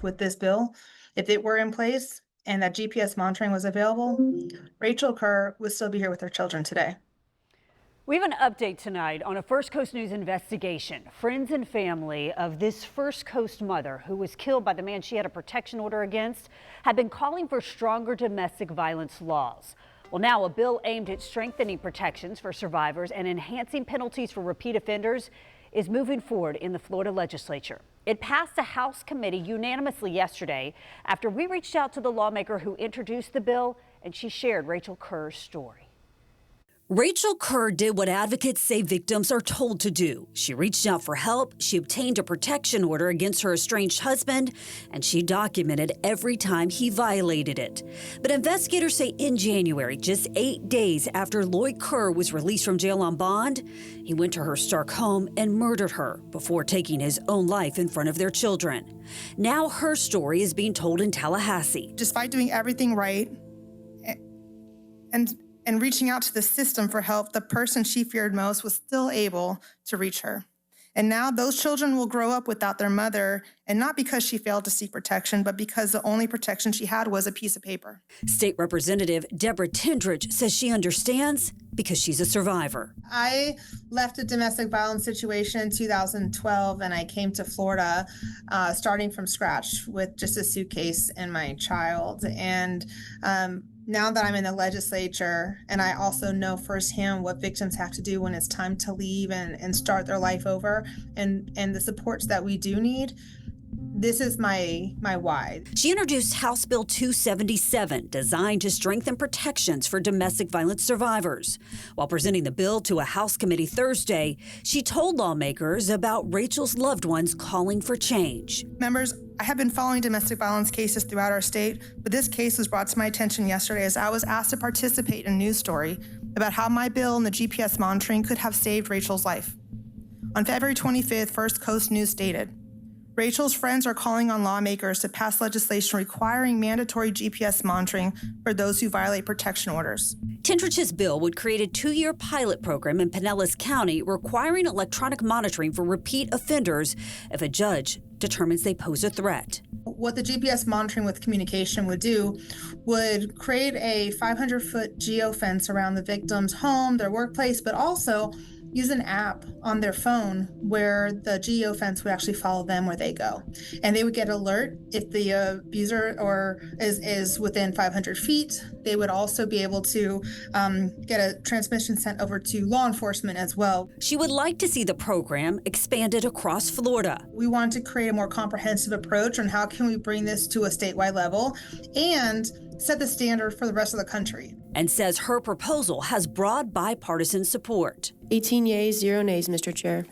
With this bill, if it were in place and that GPS monitoring was available, Rachael Kerr would still be here with her children today. We have an update tonight on a First Coast News investigation. Friends and family of this First Coast mother who was killed by the man she had a protection order against have been calling for stronger domestic violence laws. Well, now a bill aimed at strengthening protections for survivors and enhancing penalties for repeat offenders is moving forward in the Florida legislature. It passed a House committee unanimously yesterday after we reached out to the lawmaker who introduced the bill, and she shared Rachael Kerr's story. Rachael Kerr did what advocates say victims are told to do. She reached out for help, she obtained a protection order against her estranged husband, and she documented every time he violated it. But investigators say in January, just 8 days after Lloyd Kerr was released from jail on bond, he went to her Starke home and murdered her before taking his own life in front of their children. Now her story is being told in Tallahassee. Despite doing everything right and reaching out to the system for help, the person she feared most was still able to reach her. And now those children will grow up without their mother, and not because she failed to seek protection, but because the only protection she had was a piece of paper. State Representative Deborah Tindridge says she understands because she's a survivor. I left a domestic violence situation in 2012, and I came to Florida starting from scratch with just a suitcase and my child. And now that I'm in the legislature, and I also know firsthand what victims have to do when it's time to leave and start their life over, and the supports that we do need, this is my why. She introduced House Bill 277, designed to strengthen protections for domestic violence survivors. While presenting the bill to a House committee Thursday, she told lawmakers about Rachael's loved ones calling for change. Members, I have been following domestic violence cases throughout our state, but this case was brought to my attention yesterday as I was asked to participate in a news story about how my bill and the GPS monitoring could have saved Rachael's life. On February 25th, First Coast News stated, Rachael's friends are calling on lawmakers to pass legislation requiring mandatory GPS monitoring for those who violate protection orders. Tindridge's bill would create a 2-year pilot program in Pinellas County requiring electronic monitoring for repeat offenders if a judge determines they pose a threat. What the GPS monitoring with communication would do would create a 500-foot geofence around the victim's home, their workplace, but also use an app on their phone where the geofence would actually follow them where they go. And they would get alert if the abuser is within 500 feet. They would also be able to get a transmission sent over to law enforcement as well. She would like to see the program expanded across Florida. We want to create a more comprehensive approach on how can we bring this to a statewide level and set the standard for the rest of the country. And says her proposal has broad bipartisan support. 18 yeas, 0 nays, Mr. Chair.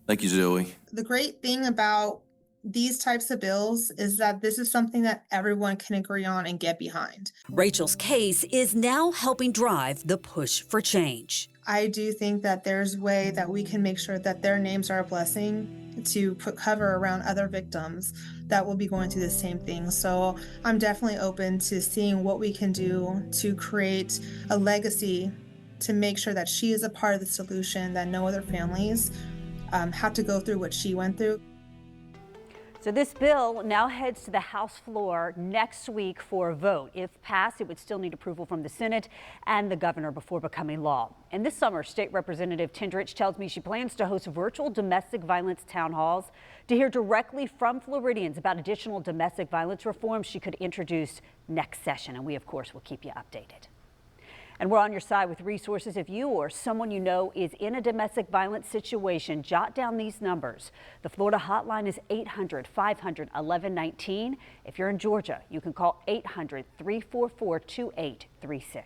Thank you, Zoe. The great thing about these types of bills is that this is something that everyone can agree on and get behind. Rachael's case is now helping drive the push for change. I do think that there's a way that we can make sure that their names are a blessing to put cover around other victims that will be going through the same thing. So I'm definitely open to seeing what we can do to create a legacy to make sure that she is a part of the solution, that no other families have to go through what she went through. So this bill now heads to the House floor next week for a vote. If passed, it would still need approval from the Senate and the governor before becoming law. And this summer, State Representative Tindridge tells me she plans to host virtual domestic violence town halls to hear directly from Floridians about additional domestic violence reforms she could introduce next session. And we, of course, will keep you updated. And we're on your side with resources. If you or someone you know is in a domestic violence situation, jot down these numbers. The Florida hotline is 800-500-1119. If you're in Georgia, you can call 800-344-2836.